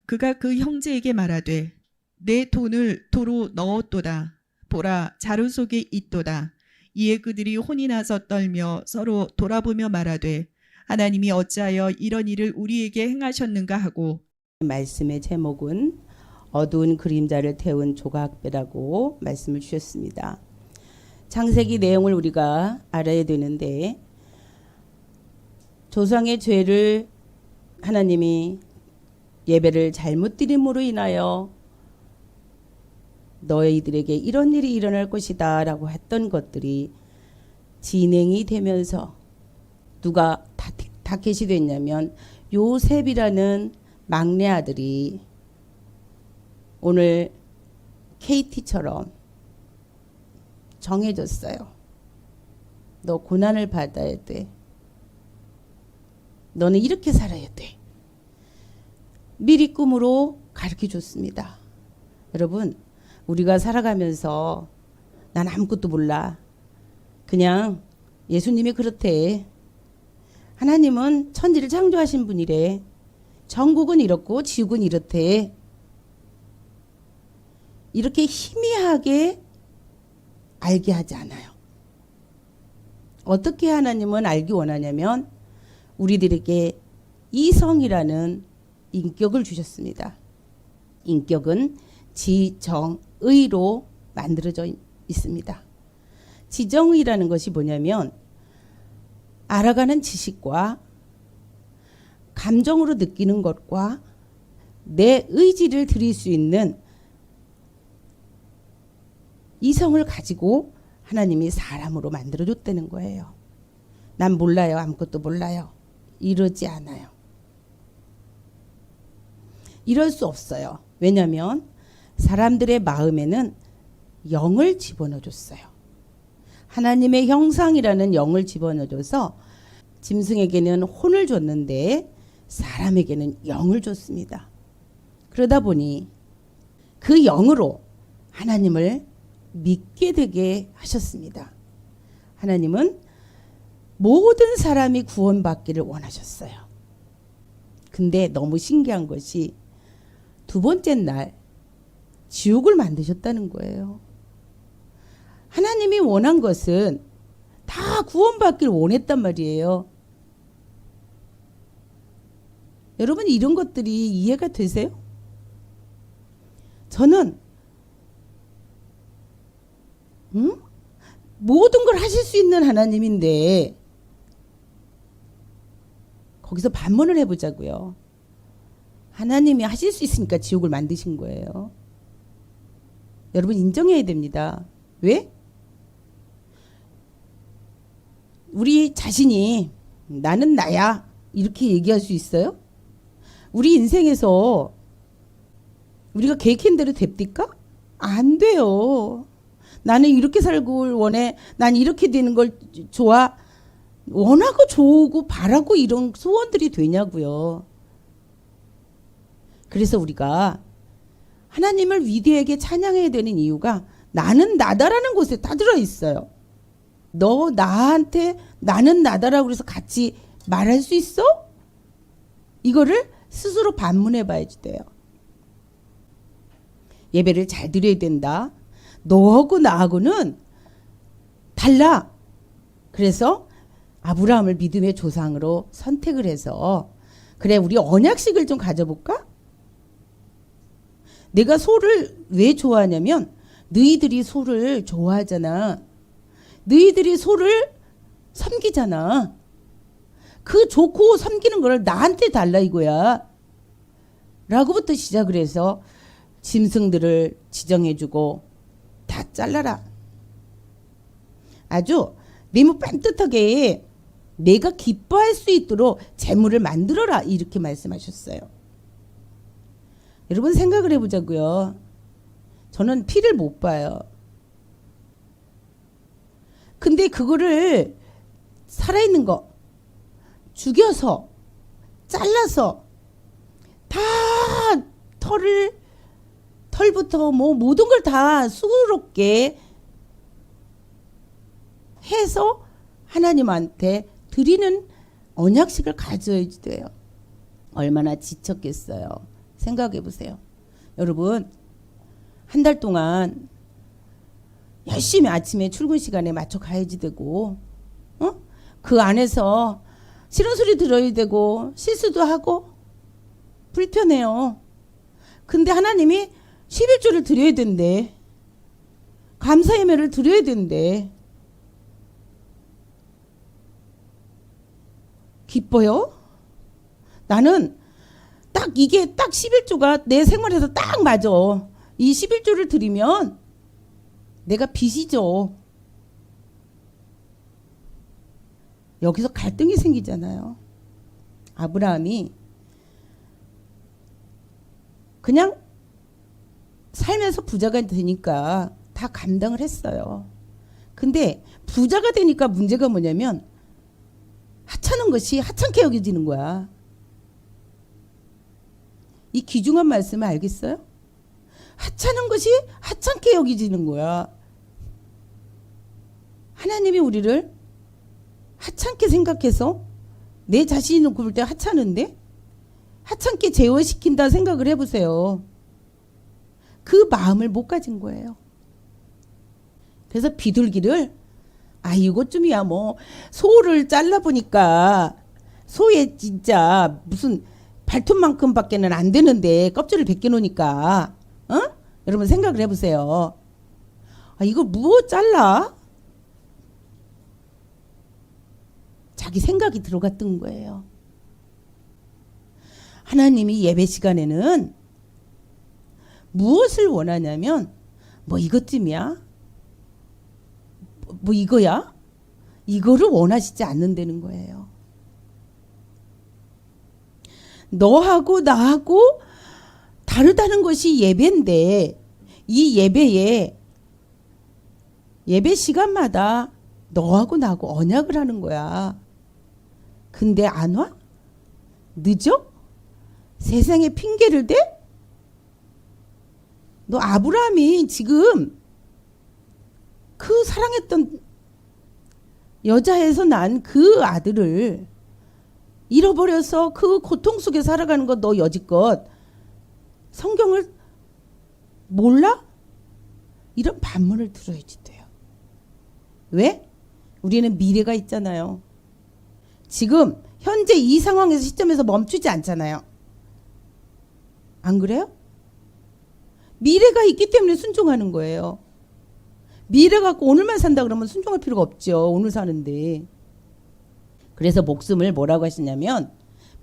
그가 그 형제에게 말하되 내 돈을 도로 넣었도다. 보라, 자루 속에 있도다. 이에 그들이 혼이 나서 떨며 서로 돌아보며 말하되 하나님이 어찌하여 이런 일을 우리에게 행하셨는가 하고. 말씀의 제목은 어두운 그림자를 태운 조각배라고 말씀을 주셨습니다. 창세기 내용을 우리가 알아야 되는데, 조상의 죄를 하나님이 예배를 잘못 드림으로 인하여 너희들에게 이런 일이 일어날 것이다 라고 했던 것들이 진행이 되면서 누가 타겟이 됐냐면 요셉이라는 막내 아들이 오늘 KT처럼 정해졌어요. 너 고난을 받아야 돼. 너는 이렇게 살아야 돼. 미리 꿈으로 가르쳐 줬습니다. 여러분, 우리가 살아가면서 난 아무것도 몰라. 그냥 예수님이 그렇대. 하나님은 천지를 창조하신 분이래. 전국은 이렇고 지구는 이렇대. 이렇게 희미하게 알게 하지 않아요. 어떻게 하나님은 알기 원하냐면 우리들에게 이성이라는 인격을 주셨습니다. 인격은 지정의로 만들어져 있습니다. 지정의라는 것이 뭐냐면 알아가는 지식과 감정으로 느끼는 것과 내 의지를 드릴 수 있는 이성을 가지고 하나님이 사람으로 만들어줬다는 거예요. 난 몰라요. 아무것도 몰라요. 이러지 않아요. 이럴 수 없어요. 왜냐하면 사람들의 마음에는 영을 집어넣어줬어요. 하나님의 형상이라는 영을 집어넣어줘서 짐승에게는 혼을 줬는데 사람에게는 영을 줬습니다. 그러다 보니 그 영으로 하나님을 믿게 되게 하셨습니다. 하나님은 모든 사람이 구원받기를 원하셨어요. 근데 너무 신기한 것이 두 번째 날 지옥을 만드셨다는 거예요. 하나님이 원한 것은 다 구원받기를 원했단 말이에요. 여러분, 이런 것들이 이해가 되세요? 저는 모든 걸 하실 수 있는 하나님인데 거기서 반문을 해보자고요. 하나님이 하실 수 있으니까 지옥을 만드신 거예요. 여러분, 인정해야 됩니다. 왜? 우리 자신이 나는 나야 이렇게 얘기할 수 있어요? 우리 인생에서 우리가 계획한 대로 됩니까? 안 돼요. 나는 이렇게 살고 원해. 난 이렇게 되는 걸 좋아. 원하고 좋고 바라고 이런 소원들이 되냐고요. 그래서 우리가 하나님을 위대하게 찬양해야 되는 이유가 나는 나다라는 곳에 다 들어있어요. 너 나한테 나는 나다라고 해서 같이 말할 수 있어? 이거를 스스로 반문해 봐야지 돼요. 예배를 잘 드려야 된다. 너하고 나하고는 달라. 그래서 아브라함을 믿음의 조상으로 선택을 해서 그래, 우리 언약식을 좀 가져볼까? 내가 소를 왜 좋아하냐면 너희들이 소를 좋아하잖아. 너희들이 소를 섬기잖아. 그 좋고 섬기는 걸 나한테 달라 이거야. 라고부터 시작을 해서 짐승들을 지정해주고 다 잘라라. 아주 네모 반듯하게 내가 기뻐할 수 있도록 재물을 만들어라 이렇게 말씀하셨어요. 여러분, 생각을 해보자고요. 저는 피를 못 봐요. 근데 그거를 살아있는 거 죽여서 잘라서 다 털부터 뭐 모든 걸 다 수고롭게 해서 하나님한테 드리는 언약식을 가져야 돼요. 얼마나 지쳤겠어요. 생각해 보세요. 여러분, 한 달 동안 열심히 아침에 출근 시간에 맞춰 가야지 되고, 그 안에서 싫은 소리 들어야 되고 실수도 하고 불편해요. 근데 하나님이 11조를 드려야 된대. 감사 예배를 드려야 된대. 기뻐요? 나는 이게 딱 11조가 내 생활에서 딱 맞아. 이 11조를 드리면 내가 빚이죠. 여기서 갈등이 생기잖아요. 아브라함이 그냥 살면서 부자가 되니까 다 감당을 했어요. 근데 부자가 되니까 문제가 뭐냐면 하찮은 것이 하찮게 여겨지는 거야. 이 귀중한 말씀을 알겠어요? 하찮은 것이 하찮게 여겨지는 거야. 하나님이 우리를 하찮게 생각해서 내 자신이 놓고 볼 때 하찮은데 하찮게 제어시킨다 생각을 해보세요. 그 마음을 못 가진 거예요. 그래서 비둘기를 이것쯤이야 뭐 소를 잘라보니까 소의 진짜 무슨 발톱만큼 밖에는 안 되는데 껍질을 벗겨놓으니까 여러분 생각을 해보세요. 이거 뭐 잘라? 자기 생각이 들어갔던 거예요. 하나님이 예배 시간에는 무엇을 원하냐면 뭐 이것쯤이야? 뭐 이거야? 이거를 원하시지 않는다는 거예요. 너하고 나하고 다르다는 것이 예배인데 이 예배 시간마다 너하고 나하고 언약을 하는 거야. 근데 안 와? 늦어? 세상에 핑계를 대? 너 아브라함이 지금 그 사랑했던 여자에서 난 그 아들을 잃어버려서 그 고통 속에 살아가는 거 너 여지껏 성경을 몰라? 이런 반문을 들어야지 돼요. 왜? 우리는 미래가 있잖아요. 지금 현재 이 상황에서 시점에서 멈추지 않잖아요. 안 그래요? 미래가 있기 때문에 순종하는 거예요. 미래 갖고 오늘만 산다 그러면 순종할 필요가 없죠. 오늘 사는데. 그래서 목숨을 뭐라고 하시냐면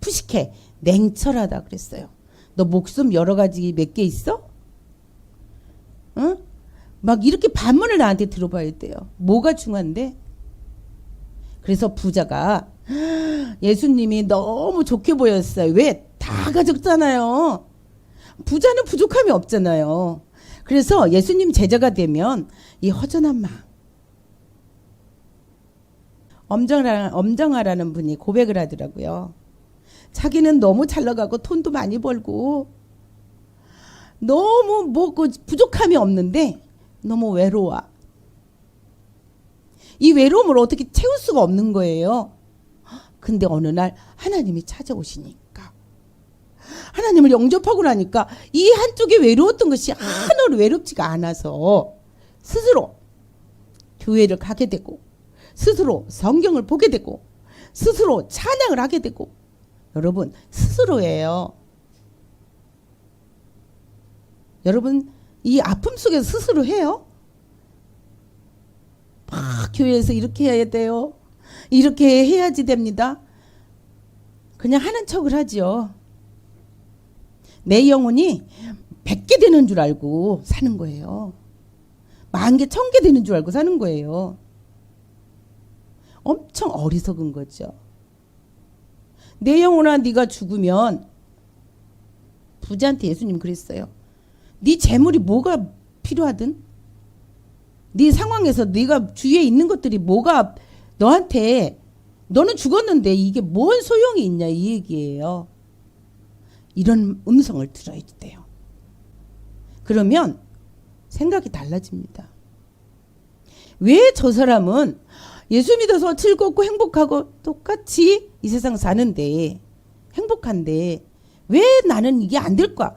푸시케, 냉철하다 그랬어요. 너 목숨 여러 가지 몇 개 있어? 응? 막 이렇게 반문을 나한테 들어봐야 돼요. 뭐가 중요한데? 그래서 부자가 예수님이 너무 좋게 보였어요. 왜? 다 가졌잖아요. 부자는 부족함이 없잖아요. 그래서 예수님 제자가 되면 이 허전한 마음. 엄정하라는 분이 고백을 하더라고요. 자기는 너무 잘 나가고 돈도 많이 벌고 너무 부족함이 없는데 너무 외로워. 이 외로움을 어떻게 채울 수가 없는 거예요. 근데 어느 날 하나님이 찾아오시니까 하나님을 영접하고 나니까 이 한쪽에 외로웠던 것이 하나로 외롭지가 않아서 스스로 교회를 가게 되고 스스로 성경을 보게 되고 스스로 찬양을 하게 되고 여러분 스스로예요. 여러분 이 아픔 속에서 스스로 해요? 막 교회에서 이렇게 해야 돼요. 이렇게 해야지 됩니다. 그냥 하는 척을 하지요. 내 영혼이 100개 되는 줄 알고 사는 거예요. 10,000개, 1,000개 되는 줄 알고 사는 거예요. 엄청 어리석은 거죠. 내 영혼아 네가 죽으면 부자한테 예수님 그랬어요. 네 재물이 뭐가 필요하든 네 상황에서 네가 주위에 있는 것들이 뭐가 너한테 너는 죽었는데 이게 뭔 소용이 있냐 이 얘기예요. 이런 음성을 들어야 돼요. 그러면 생각이 달라집니다. 왜 저 사람은 예수 믿어서 즐겁고 행복하고 똑같이 이 세상 사는데 행복한데 왜 나는 이게 안 될까?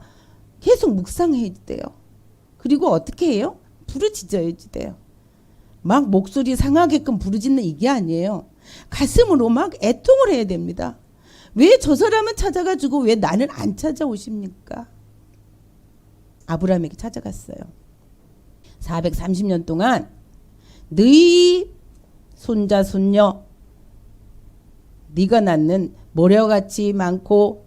계속 묵상해야 돼요. 그리고 어떻게 해요? 부르짖어야 돼요. 막 목소리 상하게끔 부르짖는 이게 아니에요. 가슴으로 막 애통을 해야 됩니다. 왜 저 사람은 찾아가지고 왜 나는 안 찾아오십니까? 아브라함에게 찾아갔어요. 430년 동안 너희 손자 손녀 네가 낳는 모래같이 많고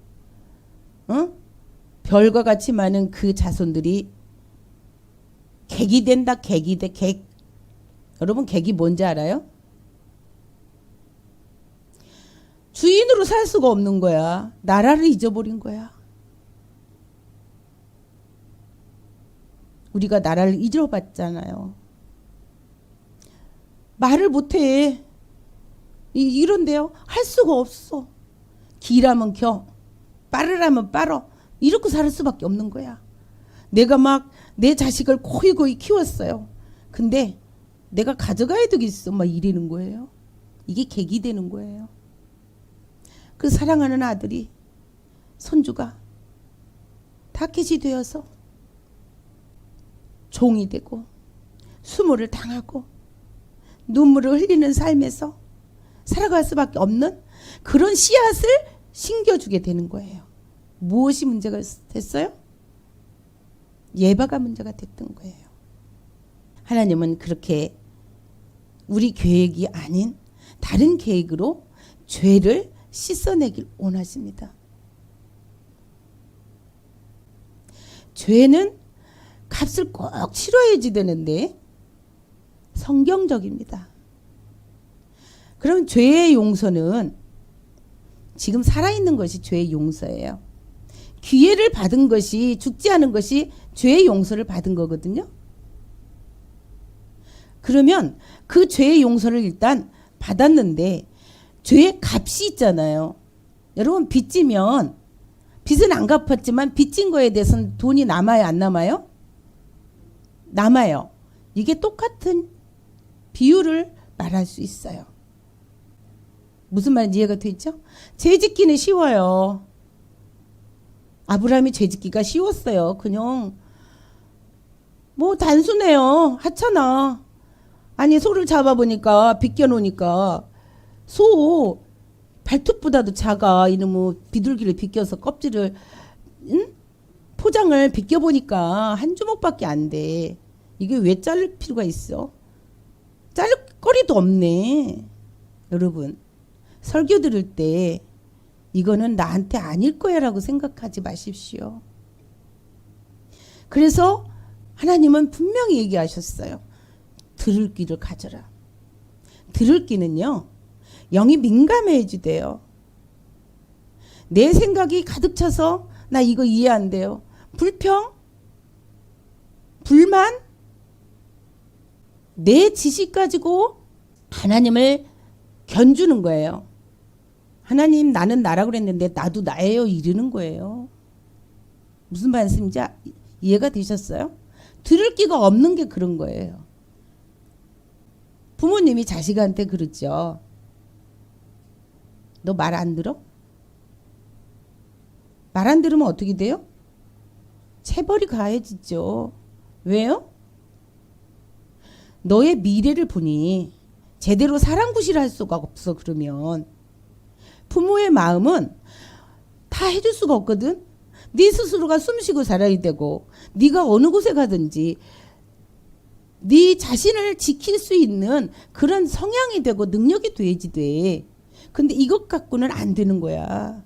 별과 같이 많은 그 자손들이 객이 된다. 객이 돼. 객. 여러분 객이 뭔지 알아요? 주인으로 살 수가 없는 거야. 나라를 잊어버린 거야. 우리가 나라를 잊어봤잖아요. 말을 못해. 이런데요. 할 수가 없어. 기라면 겨. 빠르라면 빠러. 이렇게 살 수밖에 없는 거야. 내가 막 내 자식을 고이고이 키웠어요. 근데 내가 가져가야 되겠어. 막 이러는 거예요. 이게 객이 되는 거예요. 그 사랑하는 아들이 손주가 타켓이 되어서 종이 되고 수모를 당하고 눈물을 흘리는 삶에서 살아갈 수밖에 없는 그런 씨앗을 심겨주게 되는 거예요. 무엇이 문제가 됐어요? 예바가 문제가 됐던 거예요. 하나님은 그렇게 우리 계획이 아닌 다른 계획으로 죄를 씻어내길 원하십니다. 죄는 값을 꼭 치러야지 되는데 성경적입니다. 그럼 죄의 용서는 지금 살아있는 것이 죄의 용서예요. 기회를 받은 것이 죽지 않은 것이 죄의 용서를 받은 거거든요. 그러면 그 죄의 용서를 일단 받았는데 죄의 값이 있잖아요. 여러분 빚지면 빚은 안 갚았지만 빚진 거에 대해서는 돈이 남아요, 안 남아요? 남아요. 이게 똑같은 비유를 말할 수 있어요. 무슨 말인지 이해가 되죠? 죄 짓기는 쉬워요. 아브라함이 죄 짓기가 쉬웠어요. 그냥 뭐 단순해요. 하찮아. 아니 소를 잡아보니까 비껴놓으니까 소 발톱보다도 작아. 이놈의 비둘기를 비껴서 껍질을 포장을 비껴보니까 한 주먹밖에 안 돼. 이게 왜 자를 필요가 있어? 자를 거리도 없네. 여러분 설교 들을 때 이거는 나한테 아닐 거야 라고 생각하지 마십시오. 그래서 하나님은 분명히 얘기하셨어요. 들을 귀를 가져라. 들을 귀는요. 영이 민감해지대요. 내 생각이 가득 차서 나 이거 이해 안 돼요. 불평? 불만? 내 지식 가지고 하나님을 견주는 거예요. 하나님 나는 나라고 그랬는데 나도 나예요 이러는 거예요. 무슨 말씀인지 이해가 되셨어요? 들을 끼가 없는 게 그런 거예요. 부모님이 자식한테 그러죠. 너 말 안 들어? 말 안 들으면 어떻게 돼요? 체벌이 가해지죠. 왜요? 너의 미래를 보니 제대로 사랑구실을 할 수가 없어. 그러면 부모의 마음은 다 해줄 수가 없거든. 네 스스로가 숨쉬고 살아야 되고 네가 어느 곳에 가든지 네 자신을 지킬 수 있는 그런 성향이 되고 능력이 돼야지 돼. 근데 이것 갖고는 안 되는 거야.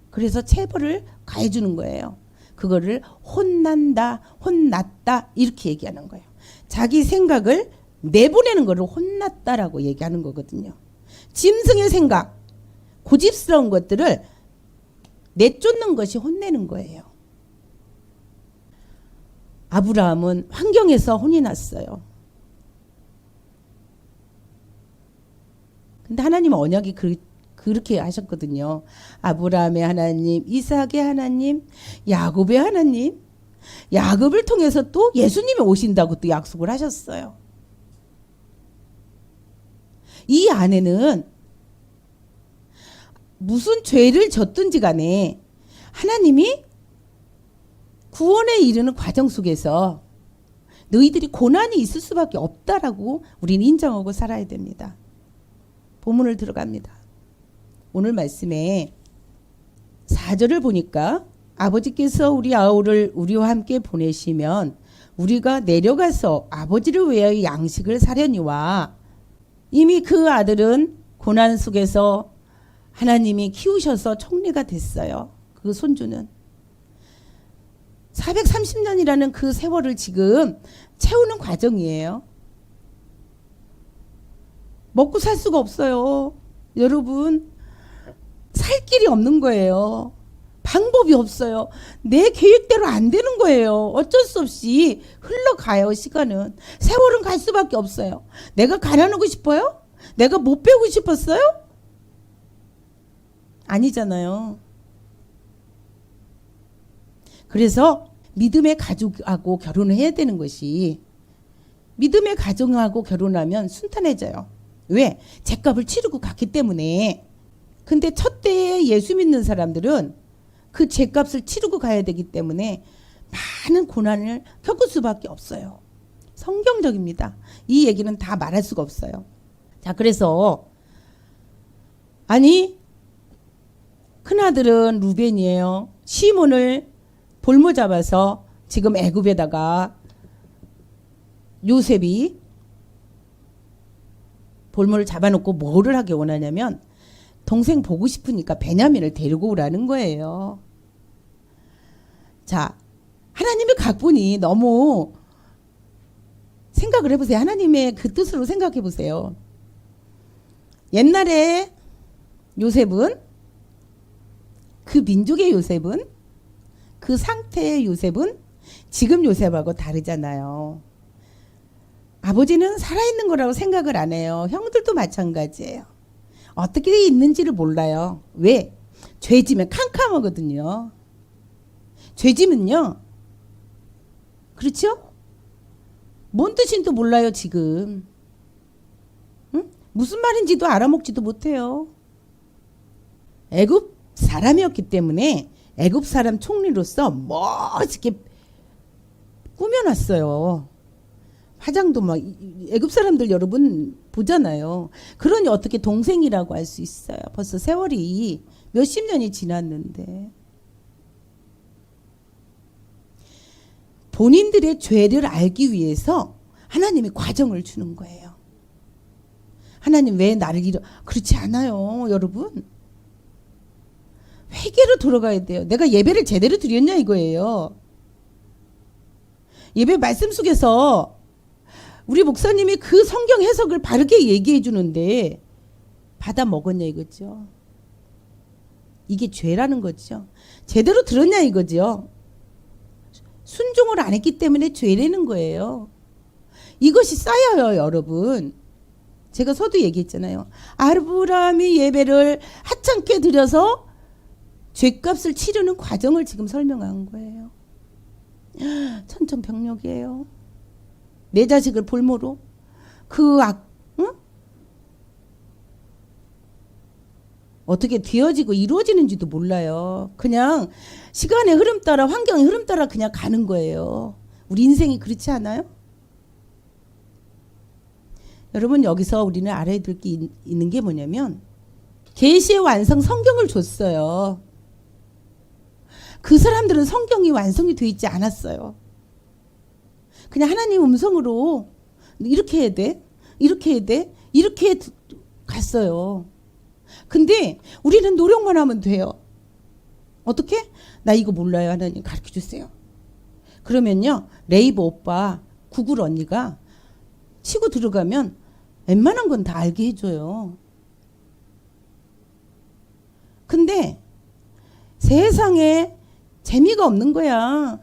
그래서 체벌을 가해주는 거예요. 그거를 혼난다, 혼났다 이렇게 얘기하는 거예요. 자기 생각을 내보내는 거를 혼났다라고 얘기하는 거거든요. 짐승의 생각, 고집스러운 것들을 내쫓는 것이 혼내는 거예요. 아브라함은 환경에서 혼이 났어요. 근데 하나님은 언약이 그렇게 하셨거든요. 아브라함의 하나님, 이삭의 하나님, 야곱의 하나님, 야곱을 통해서 또 예수님이 오신다고 또 약속을 하셨어요. 이 안에는 무슨 죄를 졌든지 간에 하나님이 구원에 이르는 과정 속에서 너희들이 고난이 있을 수밖에 없다라고 우리는 인정하고 살아야 됩니다. 본문을 들어갑니다. 오늘 말씀에 4절을 보니까 아버지께서 우리 아우를 우리와 함께 보내시면 우리가 내려가서 아버지를 위하여 양식을 사려니와 이미 그 아들은 고난 속에서 하나님이 키우셔서 총리가 됐어요. 그 손주는 430년이라는 그 세월을 지금 채우는 과정이에요. 먹고 살 수가 없어요. 여러분, 살 길이 없는 거예요. 방법이 없어요. 내 계획대로 안 되는 거예요. 어쩔 수 없이 흘러가요. 시간은. 세월은 갈 수밖에 없어요. 내가 가난하고 싶어요? 내가 못 배우고 싶었어요? 아니잖아요. 그래서 믿음의 가족하고 결혼을 해야 되는 것이, 믿음의 가정하고 결혼하면 순탄해져요. 왜? 죗값을 치르고 갔기 때문에. 근데 첫 때에 예수 믿는 사람들은 그 죗값을 치르고 가야 되기 때문에 많은 고난을 겪을 수밖에 없어요. 성경적입니다. 이 얘기는 다 말할 수가 없어요. 자, 그래서 아니, 큰아들은 루벤이에요. 시몬을 볼모 잡아서 지금 애굽에다가 요셉이 볼모를 잡아놓고 뭐를 하게 원하냐면 동생 보고 싶으니까 베냐민을 데리고 오라는 거예요. 자, 하나님의 각본이 너무, 생각을 해보세요. 하나님의 그 뜻으로 생각해 보세요. 옛날에 요셉은, 그 민족의 요셉은, 그 상태의 요셉은 지금 요셉하고 다르잖아요. 아버지는 살아있는 거라고 생각을 안 해요. 형들도 마찬가지예요. 어떻게 있는지를 몰라요. 왜? 죄지면 캄캄하거든요. 죄지면요. 그렇죠? 뭔 뜻인지도 몰라요, 지금. 응? 무슨 말인지도 알아먹지도 못해요. 애굽 사람이었기 때문에 애굽 사람 총리로서 멋있게 꾸며놨어요. 화장도 막, 애굽 사람들 여러분 보잖아요. 그러니 어떻게 동생이라고 할 수 있어요. 벌써 세월이 몇십 년이 지났는데. 본인들의 죄를 알기 위해서 하나님이 과정을 주는 거예요. 하나님 왜 나를 그렇지 않아요, 여러분. 회개로 돌아가야 돼요. 내가 예배를 제대로 드렸냐 이거예요. 예배 말씀 속에서 우리 목사님이 그 성경 해석을 바르게 얘기해 주는데 받아 먹었냐 이거죠. 이게 죄라는 거죠. 제대로 들었냐 이거죠. 순종을 안 했기 때문에 죄라는 거예요. 이것이 쌓여요, 여러분. 제가 서두 얘기했잖아요. 아브라함이 예배를 하찮게 드려서 죄값을 치르는 과정을 지금 설명한 거예요. 천천병력이에요. 내 자식을 볼모로 응? 어떻게 되어지고 이루어지는지도 몰라요. 그냥 시간의 흐름 따라, 환경의 흐름 따라 그냥 가는 거예요. 우리 인생이 그렇지 않아요? 여러분, 여기서 우리는 알아야 될 게 있는 게 뭐냐면 계시의 완성 성경을 줬어요. 그 사람들은 성경이 완성이 되어 있지 않았어요. 그냥 하나님 음성으로 이렇게 해야 돼, 이렇게 해야 돼, 이렇게 갔어요. 근데 우리는 노력만 하면 돼요. 어떻게? 나 이거 몰라요. 하나님 가르쳐 주세요. 그러면요, 레이브 오빠, 구글 언니가 치고 들어가면 웬만한 건 다 알게 해줘요. 근데 세상에 재미가 없는 거야.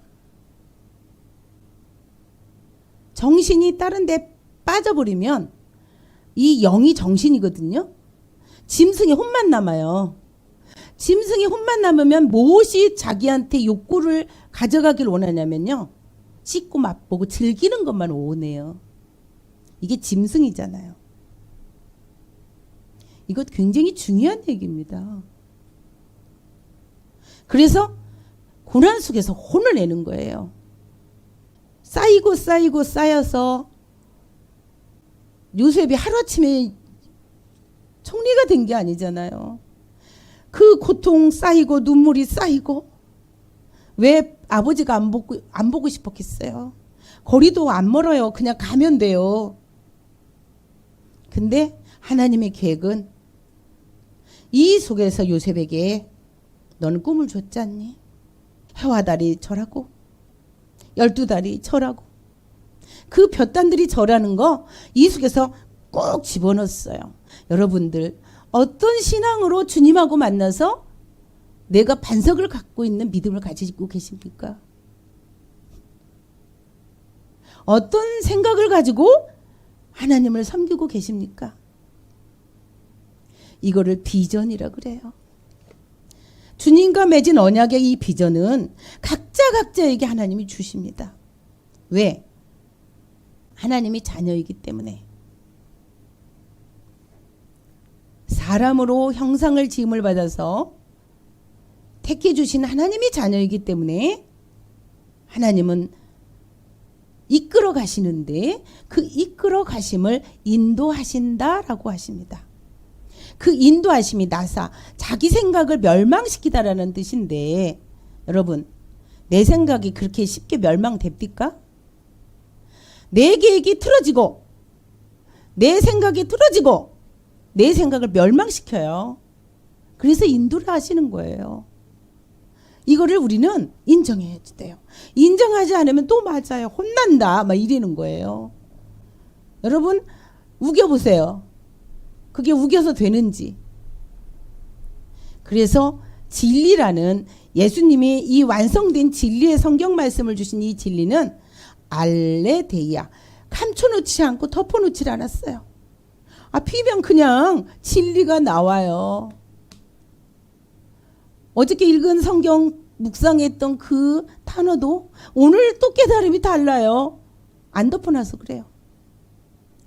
정신이 다른 데 빠져버리면 이 영이 정신이거든요. 짐승의 혼만 남아요. 짐승의 혼만 남으면 무엇이 자기한테 욕구를 가져가길 원하냐면요, 씻고 맛보고 즐기는 것만 원해요. 이게 짐승이잖아요. 이것 굉장히 중요한 얘기입니다. 그래서 고난 속에서 혼을 내는 거예요. 쌓이고 쌓이고 쌓여서 요셉이 하루아침에 총리가 된 게 아니잖아요. 그 고통 쌓이고 눈물이 쌓이고 왜 아버지가 안 보고 싶었겠어요. 거리도 안 멀어요. 그냥 가면 돼요. 근데 하나님의 계획은 이 속에서 요셉에게 너는 꿈을 줬지 않니? 해와 달이 절하고 12달이 절하고 그 볕단들이 절하는 거 이 속에서 꼭 집어넣었어요. 여러분들 어떤 신앙으로 주님하고 만나서 내가 반석을 갖고 있는 믿음을 가지고 계십니까? 어떤 생각을 가지고 하나님을 섬기고 계십니까? 이거를 비전이라 그래요. 주님과 맺은 언약의 이 비전은 각자에게 하나님이 주십니다. 왜? 하나님이 자녀이기 때문에. 사람으로 형상을 지음을 받아서 택해 주신 하나님이 자녀이기 때문에 하나님은 이끌어 가시는데 그 이끌어 가심을 인도하신다라고 하십니다. 그 인도하심이 나사, 자기 생각을 멸망시키다라는 뜻인데 여러분 내 생각이 그렇게 쉽게 멸망됩니까? 내 계획이 틀어지고 내 생각이 틀어지고 내 생각을 멸망시켜요. 그래서 인도를 하시는 거예요. 이거를 우리는 인정해야 돼요. 인정하지 않으면 또 맞아요. 혼난다. 막 이러는 거예요. 여러분 우겨보세요. 그게 우겨서 되는지. 그래서 진리라는 예수님이 이 완성된 진리의 성경 말씀을 주신 이 진리는 알레데이아. 감춰놓지 않고 덮어놓지 않았어요. 피면 그냥 진리가 나와요. 어저께 읽은 성경 묵상했던 그 단어도 오늘 또 깨달음이 달라요. 안 덮어놔서 그래요.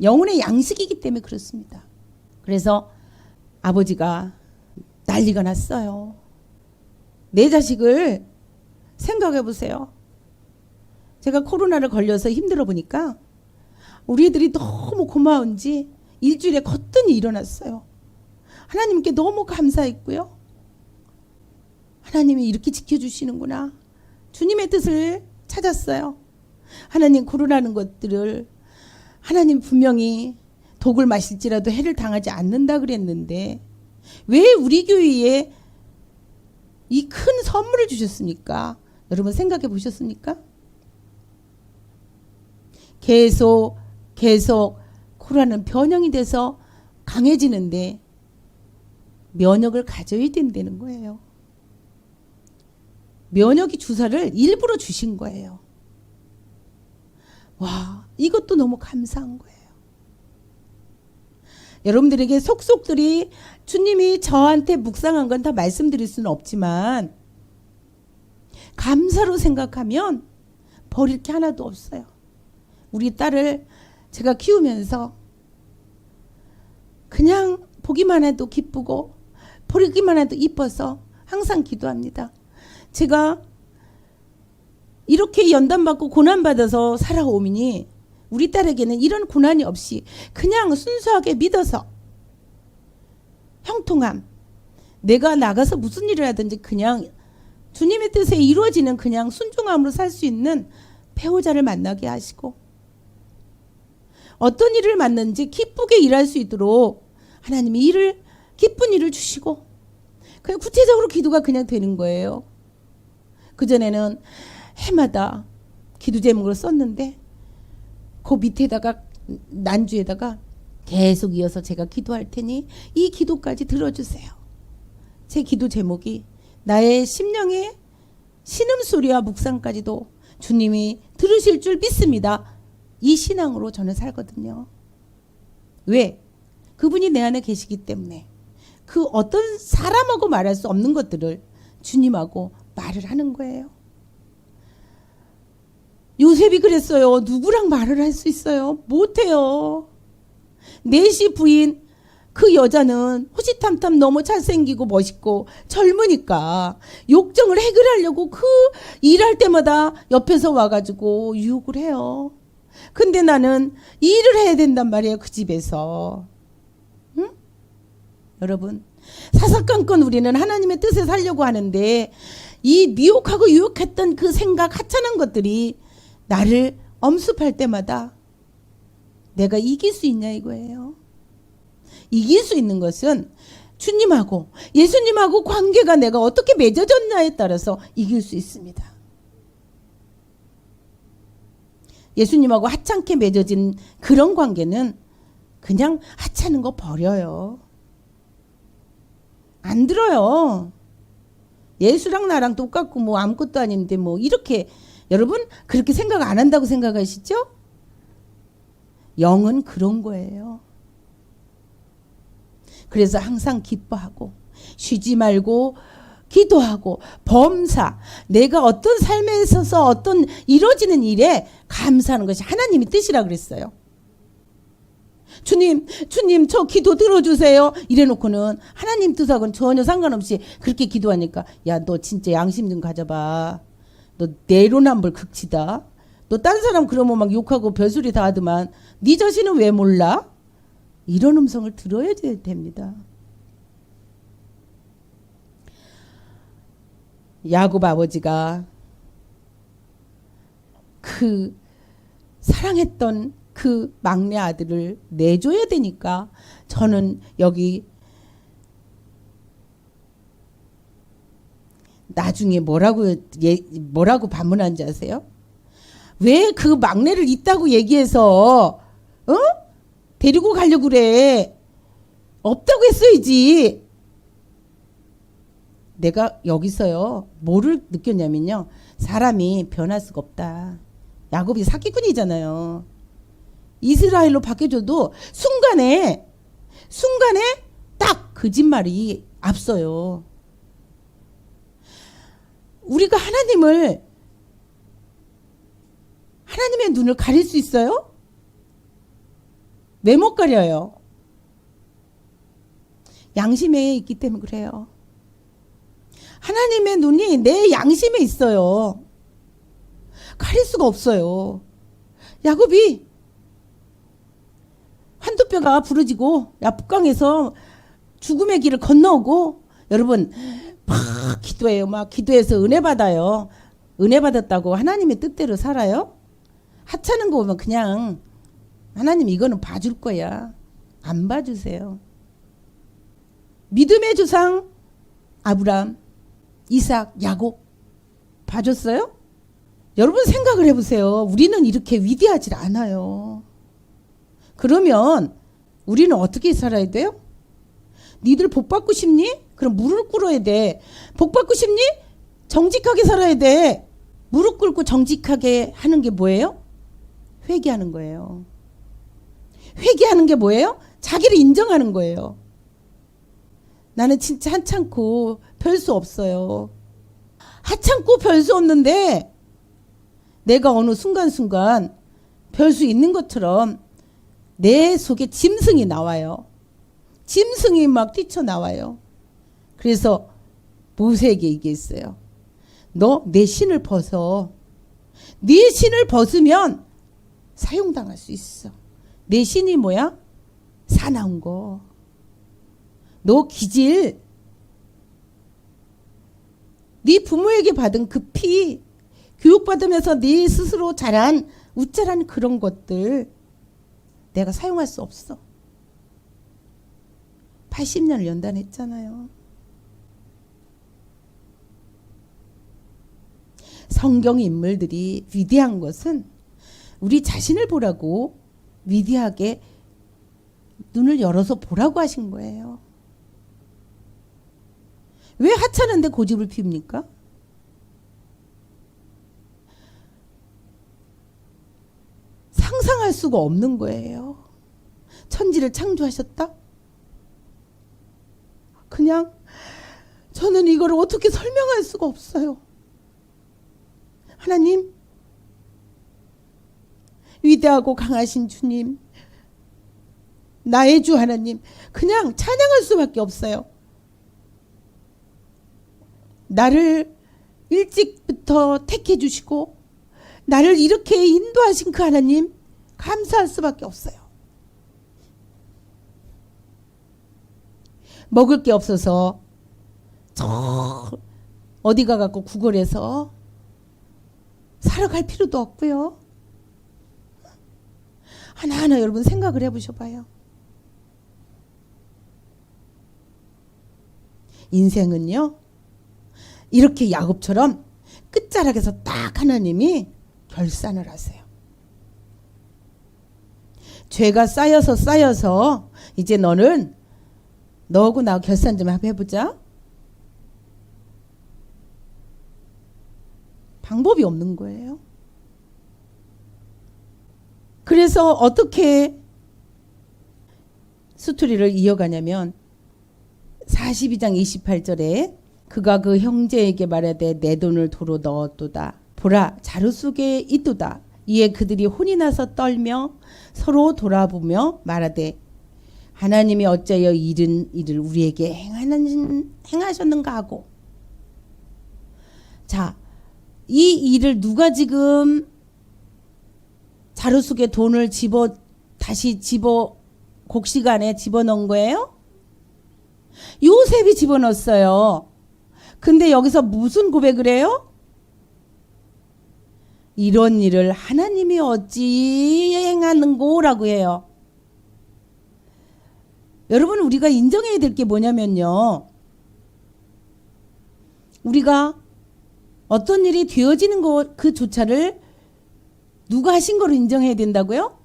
영혼의 양식이기 때문에 그렇습니다. 그래서 아버지가 난리가 났어요. 내 자식을 생각해 보세요. 제가 코로나를 걸려서 힘들어 보니까 우리 애들이 너무 고마운지 일주일에 거뜬히 일어났어요. 하나님께 너무 감사했고요. 하나님이 이렇게 지켜주시는구나. 주님의 뜻을 찾았어요. 하나님 코로나는 것들을 하나님 분명히 독을 마실지라도 해를 당하지 않는다 그랬는데 왜 우리 교회에 이 큰 선물을 주셨습니까? 여러분 생각해 보셨습니까? 계속 코로나는 변형이 돼서 강해지는데 면역을 가져야 된다는 거예요. 면역이 주사를 일부러 주신 거예요. 와, 이것도 너무 감사한 거예요. 여러분들에게 속속들이 주님이 저한테 묵상한 건 다 말씀드릴 수는 없지만 감사로 생각하면 버릴 게 하나도 없어요. 우리 딸을 제가 키우면서 그냥 보기만 해도 기쁘고 버리기만 해도 이뻐서 항상 기도합니다. 제가 이렇게 연단받고 고난받아서 살아오니 우리 딸에게는 이런 고난이 없이 그냥 순수하게 믿어서 형통함, 내가 나가서 무슨 일을 하든지 그냥 주님의 뜻에 이루어지는 그냥 순종함으로 살 수 있는 배우자를 만나게 하시고 어떤 일을 맡는지 기쁘게 일할 수 있도록 하나님이 기쁜 일을 주시고 그냥 구체적으로 기도가 그냥 되는 거예요. 그전에는 해마다 기도 제목을 썼는데 그 밑에다가 난주에다가 계속 이어서 제가 기도할 테니 이 기도까지 들어주세요. 제 기도 제목이 나의 심령의 신음소리와 묵상까지도 주님이 들으실 줄 믿습니다. 이 신앙으로 저는 살거든요. 왜? 그분이 내 안에 계시기 때문에 그 어떤 사람하고 말할 수 없는 것들을 주님하고 말을 하는 거예요. 요셉이 그랬어요. 누구랑 말을 할 수 있어요? 못해요. 넷이 부인 그 여자는 호시탐탐 너무 잘생기고 멋있고 젊으니까 욕정을 해결하려고 그 일할 때마다 옆에서 와가지고 유혹을 해요. 근데 나는 일을 해야 된단 말이에요. 그 집에서. 응? 여러분, 사사건건 우리는 하나님의 뜻에 살려고 하는데 이 미혹하고 유혹했던 그 생각, 하찮은 것들이 나를 엄습할 때마다 내가 이길 수 있냐 이거예요. 이길 수 있는 것은 주님하고 예수님하고 관계가 내가 어떻게 맺어졌냐에 따라서 이길 수 있습니다. 예수님하고 하찮게 맺어진 그런 관계는 그냥 하찮은 거 버려요. 안 들어요. 예수랑 나랑 똑같고 뭐 아무것도 아닌데 뭐 이렇게 여러분 그렇게 생각 안 한다고 생각하시죠? 영은 그런 거예요. 그래서 항상 기뻐하고 쉬지 말고 기도하고 범사, 내가 어떤 삶에 있어서 어떤 이루어지는 일에 감사하는 것이 하나님의 뜻이라 그랬어요. 주님 저 기도 들어주세요. 이래놓고는 하나님 뜻하고는 전혀 상관없이 그렇게 기도하니까 야, 너 진짜 양심 좀 가져봐. 너 내로남불 극치다. 너 딴 사람 그러면 막 욕하고 별소리 다 하더만 네 자신은 왜 몰라? 이런 음성을 들어야 됩니다. 야곱 아버지가 그 사랑했던 그 막내 아들을 내줘야 되니까 저는 여기 나중에 뭐라고 반문한지 아세요? 왜 그 막내를 있다고 얘기해서 데리고 가려고 그래? 없다고 했어야지. 내가 여기서요 뭐를 느꼈냐면요, 사람이 변할 수가 없다. 야곱이 사기꾼이잖아요. 이스라엘로 바뀌어줘도 순간에 딱 거짓말이 앞서요. 우리가 하나님의 눈을 가릴 수 있어요? 왜 못 가려요? 양심에 있기 때문에 그래요. 하나님의 눈이 내 양심에 있어요. 가릴 수가 없어요. 야곱이 한두 뼈가 부러지고 야복강에서 죽음의 길을 건너오고, 여러분 막 기도해요. 막 기도해서 은혜 받아요. 은혜 받았다고 하나님의 뜻대로 살아요? 하찮은 거 보면 그냥 하나님 이거는 봐줄 거야. 안 봐주세요. 믿음의 조상 아브람, 이삭, 야곱 봐줬어요? 여러분 생각을 해보세요. 우리는 이렇게 위대하지 않아요. 그러면 우리는 어떻게 살아야 돼요? 니들 복 받고 싶니? 그럼 무릎 꿇어야 돼. 복 받고 싶니? 정직하게 살아야 돼. 무릎 꿇고 정직하게 하는 게 뭐예요? 회개하는 거예요. 회개하는 게 뭐예요? 자기를 인정하는 거예요. 나는 진짜 하찮고 별 수 없어요. 하찮고 별 수 없는데 내가 어느 순간순간 별 수 있는 것처럼 내 속에 짐승이 나와요. 짐승이 막 뛰쳐나와요. 그래서 모세에게 얘기했어요. 너 내 신을 벗어. 네 신을 벗으면 사용당할 수 있어. 내 신이 뭐야? 사나운 거. 너 기질, 네 부모에게 받은 그 피, 교육받으면서 네 스스로 자란 우짜란 그런 것들 내가 사용할 수 없어. 80년을 연단했잖아요. 성경 인물들이 위대한 것은 우리 자신을 보라고, 위대하게 눈을 열어서 보라고 하신 거예요. 왜 하찮은데 고집을 피웁니까? 상상할 수가 없는 거예요. 천지를 창조하셨다? 그냥 저는 이걸 어떻게 설명할 수가 없어요. 하나님, 위대하고 강하신 주님, 나의 주 하나님, 그냥 찬양할 수밖에 없어요. 나를 일찍부터 택해 주시고 나를 이렇게 인도하신 그 하나님 감사할 수밖에 없어요. 먹을 게 없어서 저 어디 가갖고 구걸해서 사러 갈 필요도 없고요. 하나하나 여러분 생각을 해보셔봐요. 인생은요, 이렇게 야곱처럼 끝자락에서 딱 하나님이 결산을 하세요. 죄가 쌓여서 이제 너는 너하고 나 결산 좀 해보자. 방법이 없는 거예요. 그래서 어떻게 스토리를 이어가냐면 42장 28절에 그가 그 형제에게 말하되 내 돈을 도로 넣었도다. 보라 자루 속에 있도다. 이에 그들이 혼이 나서 떨며 서로 돌아보며 말하되 하나님이 어찌하여 이른 일을 우리에게 행하셨는가 하고. 자, 이 일을 누가 지금 자루 속에 돈을 다시 곡식안에 집어넣은 거예요? 요셉이 집어넣었어요. 근데 여기서 무슨 고백을 해요? 이런 일을 하나님이 어찌 행하는고라고 해요. 여러분, 우리가 인정해야 될 게 뭐냐면요, 우리가 어떤 일이 되어지는 것 그조차를 누가 하신 거로 인정해야 된다고요?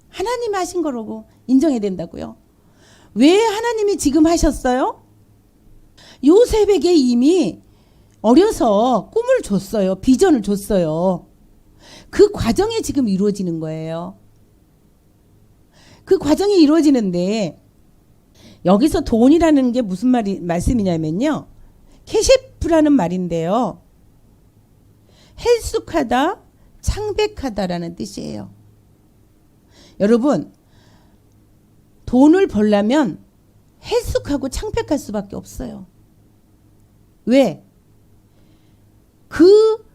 하나님이 하신 거라고 인정해야 된다고요. 왜 하나님이 지금 하셨어요? 요셉에게 이미 어려서 꿈을 줬어요. 비전을 줬어요. 그 과정이 지금 이루어지는 거예요. 그 과정이 이루어지는데 여기서 돈이라는 게 무슨 말씀이냐면요, 케셰프라는 말인데요, 헬쑥하다, 창백하다라는 뜻이에요. 여러분, 돈을 벌려면 헬쑥하고 창백할 수밖에 없어요. 왜? 그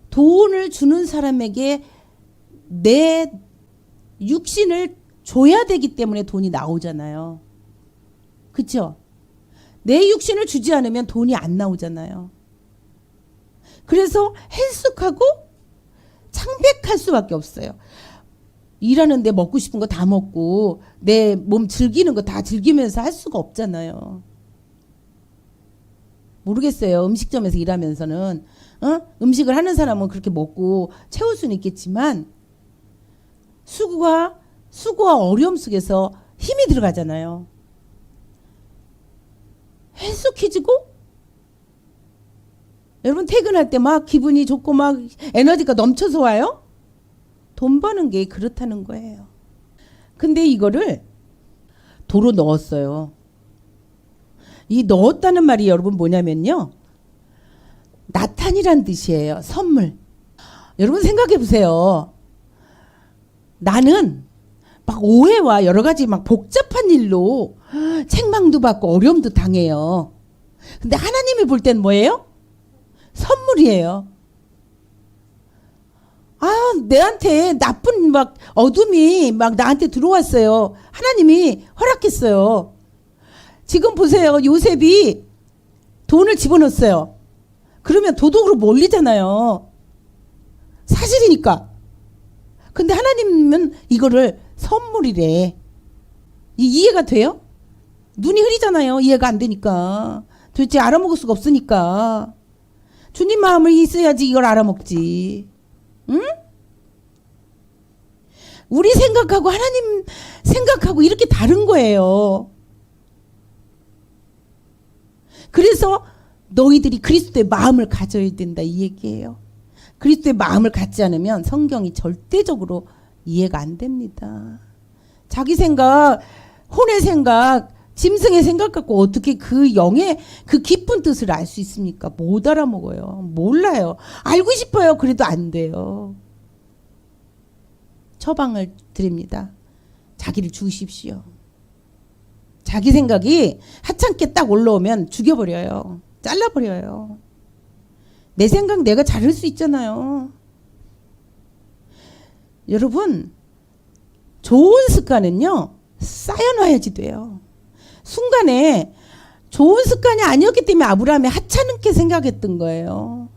돈을 주는 사람에게 내 육신을 줘야 되기 때문에 돈이 나오잖아요. 그렇죠? 내 육신을 주지 않으면 돈이 안 나오잖아요. 그래서 헬쑥하고 창백할 수밖에 없어요. 일하는데 먹고 싶은 거 다 먹고 내 몸 즐기는 거 다 즐기면서 할 수가 없잖아요. 모르겠어요. 음식점에서 일하면서는 음식을 하는 사람은 그렇게 먹고 채울 수는 있겠지만 수고와 어려움 속에서 힘이 들어가잖아요. 헬쑥해지고 여러분, 퇴근할 때 막 기분이 좋고 막 에너지가 넘쳐서 와요? 돈 버는 게 그렇다는 거예요. 근데 이거를 도로 넣었어요. 이 넣었다는 말이 여러분 뭐냐면요, 나탄이란 뜻이에요. 선물. 여러분 생각해 보세요. 나는 막 오해와 여러 가지 막 복잡한 일로 책망도 받고 어려움도 당해요. 근데 하나님이 볼 땐 뭐예요? 선물이에요. 내한테 나쁜 막 어둠이 막 나한테 들어왔어요. 하나님이 허락했어요. 지금 보세요. 요셉이 돈을 집어넣었어요. 그러면 도둑으로 몰리잖아요. 사실이니까. 근데 하나님은 이거를 선물이래. 이해가 돼요? 눈이 흐리잖아요. 이해가 안 되니까. 도대체 알아먹을 수가 없으니까. 주님 마음을 있어야지 이걸 알아먹지. 응? 우리 생각하고 하나님 생각하고 이렇게 다른 거예요. 그래서 너희들이 그리스도의 마음을 가져야 된다, 이 얘기예요. 그리스도의 마음을 갖지 않으면 성경이 절대적으로 이해가 안 됩니다. 자기 생각, 혼의 생각, 짐승의 생각 갖고 어떻게 그 영의 그 깊은 뜻을 알 수 있습니까? 못 알아먹어요. 몰라요. 알고 싶어요. 그래도 안 돼요. 처방을 드립니다. 자기를 죽이십시오. 자기 생각이 하찮게 딱 올라오면 죽여버려요. 잘라버려요. 내 생각 내가 자를 수 있잖아요. 여러분, 좋은 습관은요, 쌓여놔야지 돼요. 순간에 좋은 습관이 아니었기 때문에 아브라함이 하찮게 생각했던 거예요.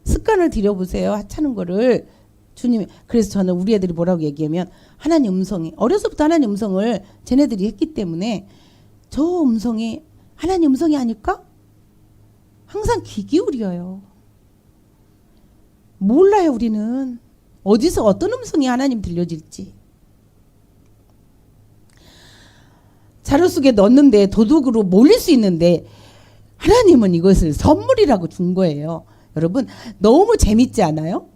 습관을 들여보세요. 하찮은 거를. 주님이, 그래서 저는 우리 애들이 뭐라고 얘기하면 하나님 음성이, 어려서부터 하나님 음성을 쟤네들이 했기 때문에 저 음성이 하나님 음성이 아닐까? 항상 귀 기울여요. 몰라요, 우리는. 어디서 어떤 음성이 하나님 들려질지. 자루 속에 넣었는데 도둑으로 몰릴 수 있는데 하나님은 이것을 선물이라고 준 거예요. 여러분, 너무 재밌지 않아요?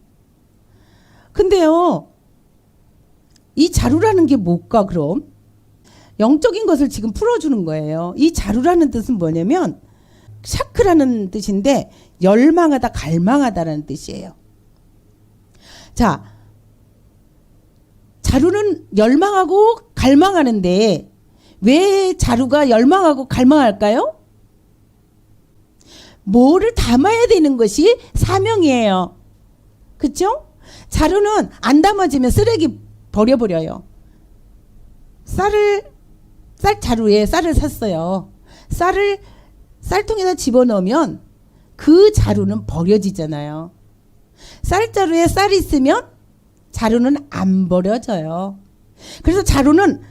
근데요, 이 자루라는 게 뭘까 그럼? 영적인 것을 지금 풀어주는 거예요. 이 자루라는 뜻은 뭐냐면 샤크라는 뜻인데 열망하다, 갈망하다라는 뜻이에요. 자, 자루는 열망하고 갈망하는데 왜 자루가 열망하고 갈망할까요? 뭐를 담아야 되는 것이 사명이에요. 그렇죠? 자루는 안 담아지면 쓰레기 버려버려요. 쌀자루에 쌀을 샀어요. 쌀을 쌀통에다 집어넣으면 그 자루는 버려지잖아요. 쌀자루에 쌀이 있으면 자루는 안 버려져요. 그래서 자루는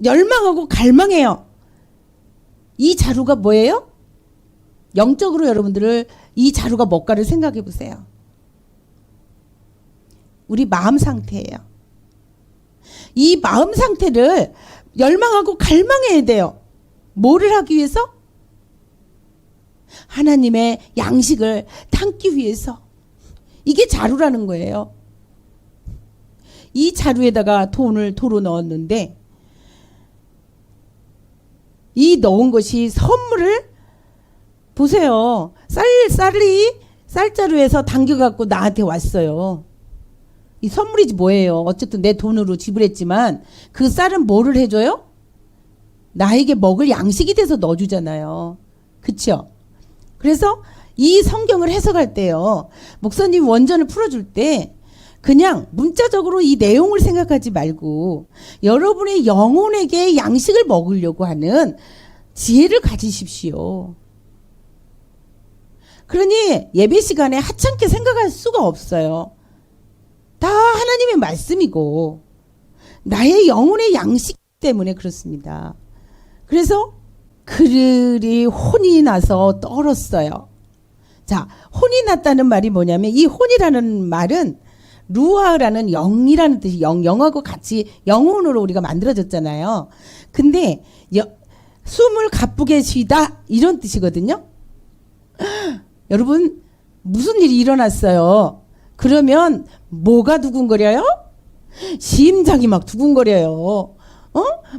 열망하고 갈망해요. 이 자루가 뭐예요? 영적으로 여러분들을 이 자루가 뭘까를 생각해 보세요. 우리 마음 상태예요. 이 마음 상태를 열망하고 갈망해야 돼요. 뭐를 하기 위해서? 하나님의 양식을 담기 위해서. 이게 자루라는 거예요. 이 자루에다가 돈을 도로 넣었는데 이 넣은 것이 선물을 보세요. 쌀이 쌀자루에서 당겨갖고 나한테 왔어요. 이 선물이지 뭐예요. 어쨌든 내 돈으로 지불했지만 그 쌀은 뭐를 해줘요? 나에게 먹을 양식이 돼서 넣어주잖아요. 그쵸? 그래서 이 성경을 해석할 때요, 목사님 원전을 풀어줄 때 그냥 문자적으로 이 내용을 생각하지 말고 여러분의 영혼에게 양식을 먹으려고 하는 지혜를 가지십시오. 그러니 예배 시간에 하찮게 생각할 수가 없어요. 다 하나님의 말씀이고 나의 영혼의 양식 때문에 그렇습니다. 그래서 그들이 혼이 나서 떨었어요. 자, 혼이 났다는 말이 뭐냐면 이 혼이라는 말은 루아라는 영이라는 뜻이 영하고 같이 영혼으로 우리가 만들어졌잖아요. 근데 숨을 가쁘게 쉬다 이런 뜻이거든요. 여러분, 무슨 일이 일어났어요? 그러면 뭐가 두근거려요? 심장이 막 두근거려요.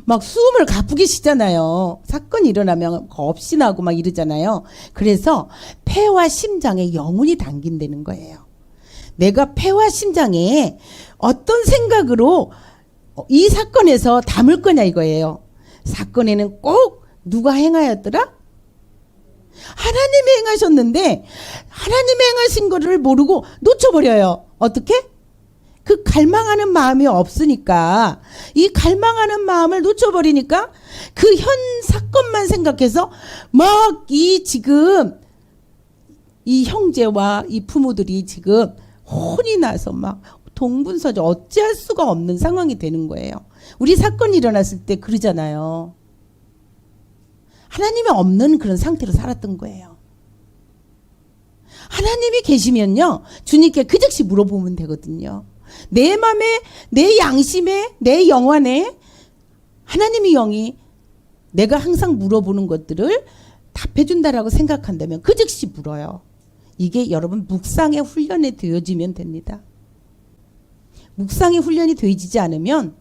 막 숨을 가쁘게 쉬잖아요. 사건이 일어나면 겁이 나고 막 이러잖아요. 그래서 폐와 심장에 영혼이 담긴다는 거예요. 내가 폐와 심장에 어떤 생각으로 이 사건에서 담을 거냐 이거예요. 사건에는 꼭 누가 행하였더라? 하나님이 행하셨는데 하나님이 행하신 거를 모르고 놓쳐버려요. 어떻게? 그 갈망하는 마음이 없으니까, 이 갈망하는 마음을 놓쳐버리니까 그 현 사건만 생각해서 막 지금 이 형제와 이 부모들이 지금 혼이 나서 막 동분서주 어찌할 수가 없는 상황이 되는 거예요. 우리 사건이 일어났을 때 그러잖아요. 하나님이 없는 그런 상태로 살았던 거예요. 하나님이 계시면요, 주님께 그 즉시 물어보면 되거든요. 내 맘에, 내 양심에, 내 영안에 하나님의 영이 내가 항상 물어보는 것들을 답해준다라고 생각한다면 그 즉시 물어요. 이게 여러분 묵상의 훈련에 되어지면 됩니다. 묵상의 훈련이 되어지지 않으면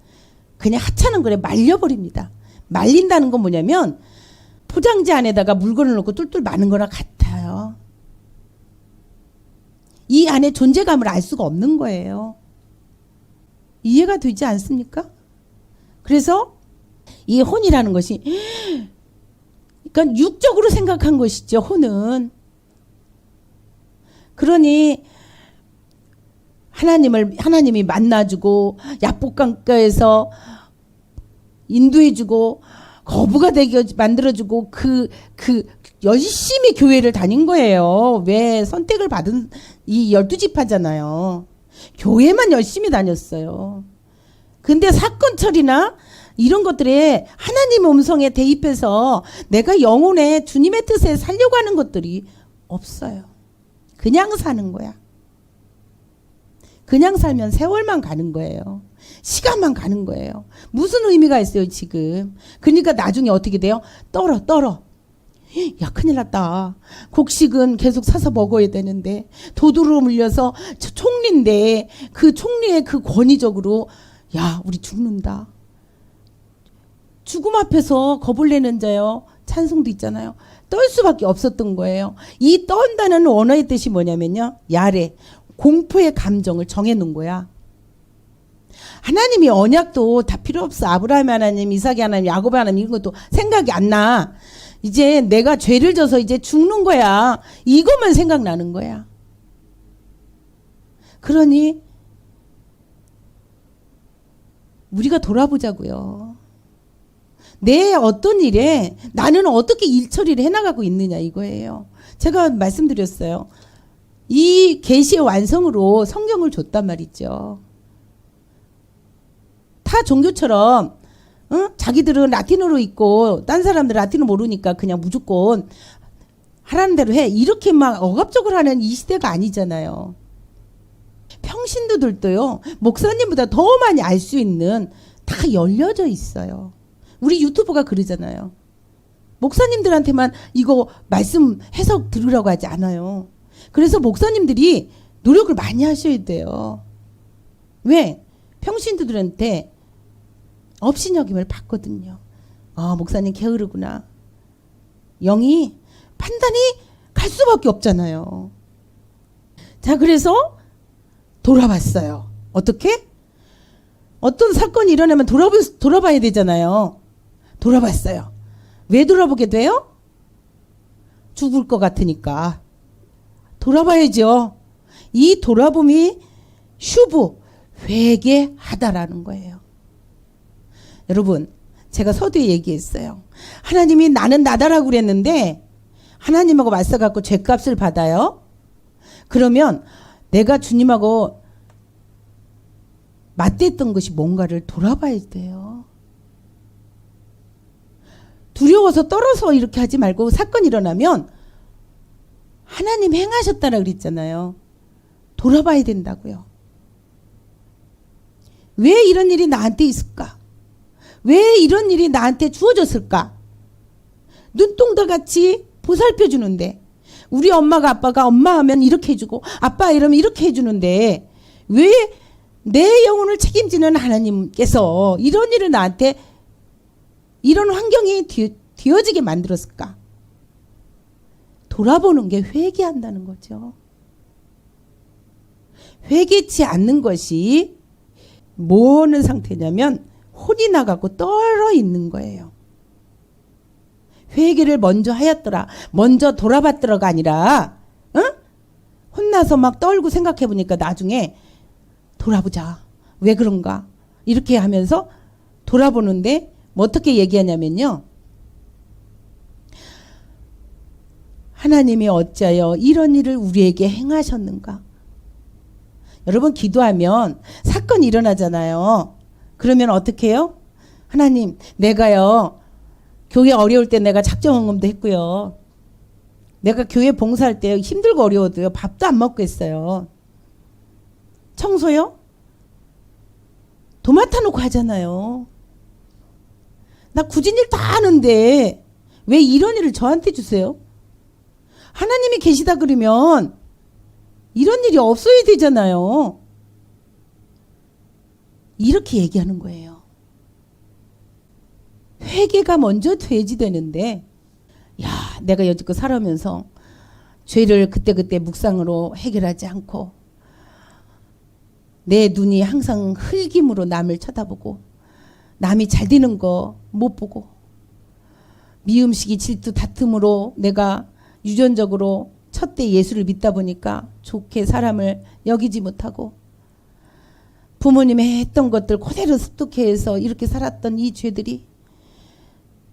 그냥 하찮은 거래 말려버립니다. 말린다는 건 뭐냐면 포장지 안에다가 물건을 넣고 뚫뚫 마는 거랑 같아요. 이 안에 존재감을 알 수가 없는 거예요. 이해가 되지 않습니까? 그래서 이 혼이라는 것이 그러니까 육적으로 생각한 것이죠. 혼은. 그러니 하나님이 만나주고 약복강가에서 인도해주고 거부가 되게 만들어주고 그 열심히 교회를 다닌 거예요. 왜? 선택을 받은 이 12지파잖아요. 교회만 열심히 다녔어요. 근데 사건 처리나 이런 것들에 하나님의 음성에 대입해서 내가 영혼에 주님의 뜻에 살려고 하는 것들이 없어요. 그냥 사는 거야. 그냥 살면 세월만 가는 거예요. 시간만 가는 거예요. 무슨 의미가 있어요 지금. 그러니까 나중에 어떻게 돼요? 떨어. 야 큰일 났다. 곡식은 계속 사서 먹어야 되는데 도둑으로 물려서 총리인데 그 총리의 그 권위적으로 야 우리 죽는다. 죽음 앞에서 겁을 내는 자요. 찬송도 있잖아요. 떨 수밖에 없었던 거예요. 이 떤다는 원어의 뜻이 뭐냐면요. 야레. 공포의 감정을 정해놓은 거야. 하나님이 언약도 다 필요 없어. 아브라함 하나님, 이삭이 하나님, 야곱 하나님 이런 것도 생각이 안 나. 이제 내가 죄를 져서 이제 죽는 거야. 이것만 생각나는 거야. 그러니 우리가 돌아보자고요. 내 어떤 일에 나는 어떻게 일 처리를 해나가고 있느냐 이거예요. 제가 말씀드렸어요. 이 계시의 완성으로 성경을 줬단 말이죠. 타 종교처럼 자기들은 라틴어로 있고 딴 사람들 라틴어 모르니까 그냥 무조건 하라는 대로 해. 이렇게 막 억압적으로 하는 이 시대가 아니잖아요. 평신도들도요. 목사님보다 더 많이 알 수 있는 다 열려져 있어요. 우리 유튜브가 그러잖아요. 목사님들한테만 이거 말씀 해석 들으라고 하지 않아요. 그래서 목사님들이 노력을 많이 하셔야 돼요. 왜? 평신도들한테 업신여김을 받거든요. 목사님 게으르구나. 영이 판단이 갈 수밖에 없잖아요. 자, 그래서 돌아봤어요. 어떻게? 어떤 사건이 일어나면 돌아봐야 되잖아요. 돌아봤어요. 왜 돌아보게 돼요? 죽을 것 같으니까. 돌아봐야죠. 이 돌아봄이 슈브, 회개하다라는 거예요. 여러분, 제가 서두에 얘기했어요. 하나님이 나는 나다라고 그랬는데 하나님하고 맞서갖고 죄값을 받아요. 그러면 내가 주님하고 맞대했던 것이 뭔가를 돌아봐야 돼요. 두려워서 떨어서 이렇게 하지 말고 사건이 일어나면 하나님 행하셨다라 그랬잖아요. 돌아봐야 된다고요. 왜 이런 일이 나한테 있을까? 왜 이런 일이 나한테 주어졌을까? 눈동자같이 보살펴 주는데 우리 엄마가 아빠가 엄마 하면 이렇게 해주고 아빠 이러면 이렇게 해주는데 왜 내 영혼을 책임지는 하나님께서 이런 일을 나한테 이런 환경이 뒤어지게 만들었을까? 돌아보는 게 회개한다는 거죠. 회개치 않는 것이 뭐하는 상태냐면 혼이 나가고 떨어 있는 거예요. 회개를 먼저 하였더라. 먼저 돌아봤더라가 아니라 혼나서 막 떨고 생각해 보니까 나중에 돌아보자. 왜 그런가? 이렇게 하면서 돌아보는데 어떻게 얘기하냐면요. 하나님이 어찌하여 이런 일을 우리에게 행하셨는가? 여러분 기도하면 사건이 일어나잖아요. 그러면 어떻게 해요? 하나님 내가요. 교회 어려울 때 내가 작정헌금도 했고요. 내가 교회 봉사할 때 힘들고 어려워도요. 밥도 안 먹고 했어요. 청소요? 도맡아 놓고 하잖아요. 나 굳은 일 다 하는데 왜 이런 일을 저한테 주세요? 하나님이 계시다 그러면 이런 일이 없어야 되잖아요. 이렇게 얘기하는 거예요. 회개가 먼저 돼야지 되는데 야 내가 여지껏 살아오면서 죄를 그때그때 묵상으로 해결하지 않고 내 눈이 항상 흙임으로 남을 쳐다보고 남이 잘 되는 거 못 보고 미음식이 질투 다툼으로 내가 유전적으로 첫대 예수를 믿다 보니까 좋게 사람을 여기지 못하고 부모님이 했던 것들 그대로 습득해서 이렇게 살았던 이 죄들이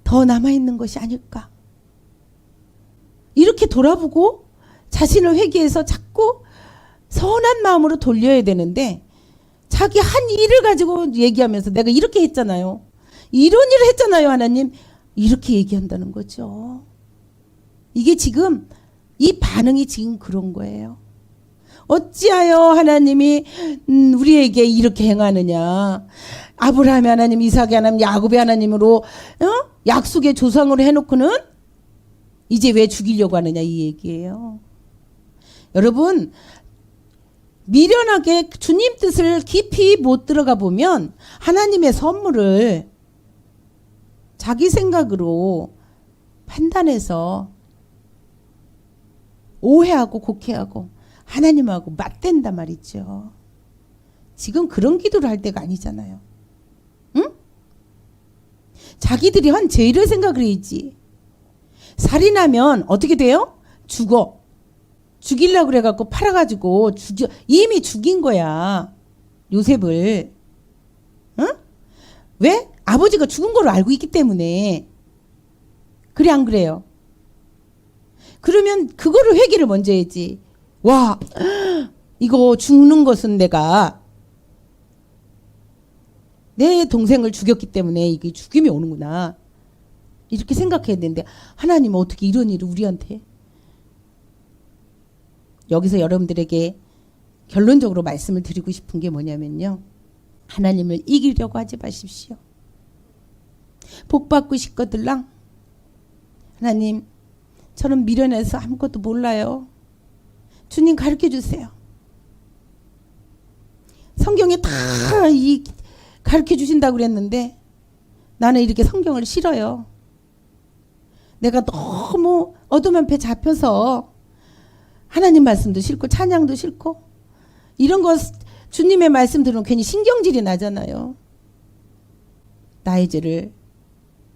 더 남아있는 것이 아닐까. 이렇게 돌아보고 자신을 회개해서 자꾸 선한 마음으로 돌려야 되는데 자기 한 일을 가지고 얘기하면서 내가 이렇게 했잖아요. 이런 일을 했잖아요, 하나님. 이렇게 얘기한다는 거죠. 이게 지금 이 반응이 지금 그런 거예요. 어찌하여 하나님이 우리에게 이렇게 행하느냐. 아브라함의 하나님, 이삭의 하나님, 야곱의 하나님으로 약속의 조상으로 해놓고는 이제 왜 죽이려고 하느냐 이 얘기예요. 여러분 미련하게 주님 뜻을 깊이 못 들어가 보면 하나님의 선물을 자기 생각으로 판단해서 오해하고 곡해하고 하나님하고 맞댄단 말이죠. 지금 그런 기도를 할 때가 아니잖아요. 응? 자기들이 한 죄를 생각을 해야지. 살인하면 어떻게 돼요? 죽어. 죽이려고 그래갖고 팔아가지고 이미 죽인 거야. 요셉을. 응? 왜? 아버지가 죽은 걸 알고 있기 때문에. 그래 안 그래요? 그러면 그거를 회개를 먼저 해야지. 와, 이거 죽는 것은 내가 내 동생을 죽였기 때문에 이게 죽임이 오는구나. 이렇게 생각해야 되는데 하나님은 어떻게 이런 일을 우리한테. 여기서 여러분들에게 결론적으로 말씀을 드리고 싶은 게 뭐냐면요. 하나님을 이기려고 하지 마십시오. 복 받고 싶거들랑 하나님 저는 미련해서 아무것도 몰라요. 주님 가르쳐 주세요. 성경에 다 가르쳐 주신다고 그랬는데 나는 이렇게 성경을 싫어요. 내가 너무 어둠 앞에 잡혀서 하나님 말씀도 싫고 찬양도 싫고 이런 거 주님의 말씀 들으면 괜히 신경질이 나잖아요. 나의 죄를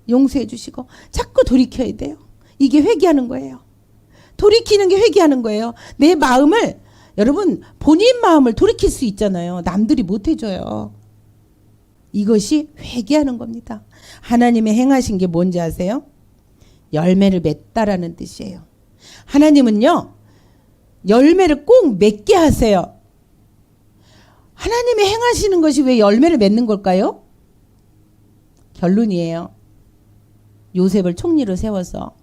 용서해 주시고 자꾸 돌이켜야 돼요. 이게 회개하는 거예요. 돌이키는 게 회개하는 거예요. 내 마음을 여러분 본인 마음을 돌이킬 수 있잖아요. 남들이 못 해줘요. 이것이 회개하는 겁니다. 하나님의 행하신 게 뭔지 아세요? 열매를 맺다라는 뜻이에요. 하나님은요. 열매를 꼭 맺게 하세요. 하나님이 행하시는 것이 왜 열매를 맺는 걸까요? 결론이에요. 요셉을 총리로 세워서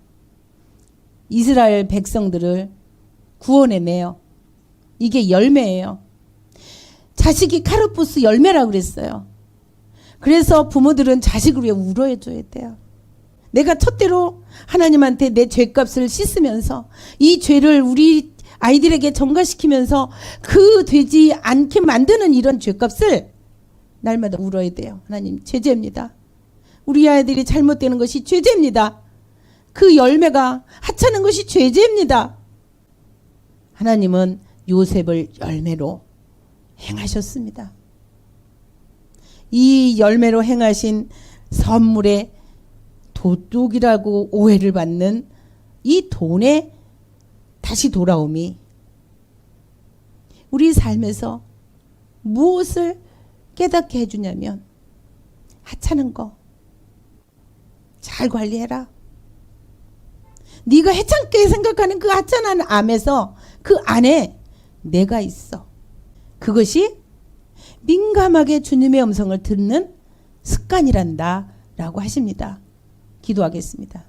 이스라엘 백성들을 구원해내요. 이게 열매예요. 자식이 카르푸스 열매라고 그랬어요. 그래서 부모들은 자식을 위해 울어줘야 돼요. 내가 첫대로 하나님한테 내 죄값을 씻으면서 이 죄를 우리 아이들에게 전가시키면서 그 되지 않게 만드는 이런 죄값을 날마다 울어야 돼요. 하나님 죄죄입니다. 우리 아이들이 잘못되는 것이 죄죄입니다. 그 열매가 하찮은 것이 죄죄입니다. 하나님은 요셉을 열매로 행하셨습니다. 이 열매로 행하신 선물에 도둑이라고 오해를 받는 이 돈의 다시 돌아옴이 우리 삶에서 무엇을 깨닫게 해주냐면 하찮은 거 잘 관리해라. 네가 해찮게 생각하는 그 하찮은 암에서 그 안에 내가 있어. 그것이 민감하게 주님의 음성을 듣는 습관이란다 라고 하십니다. 기도하겠습니다.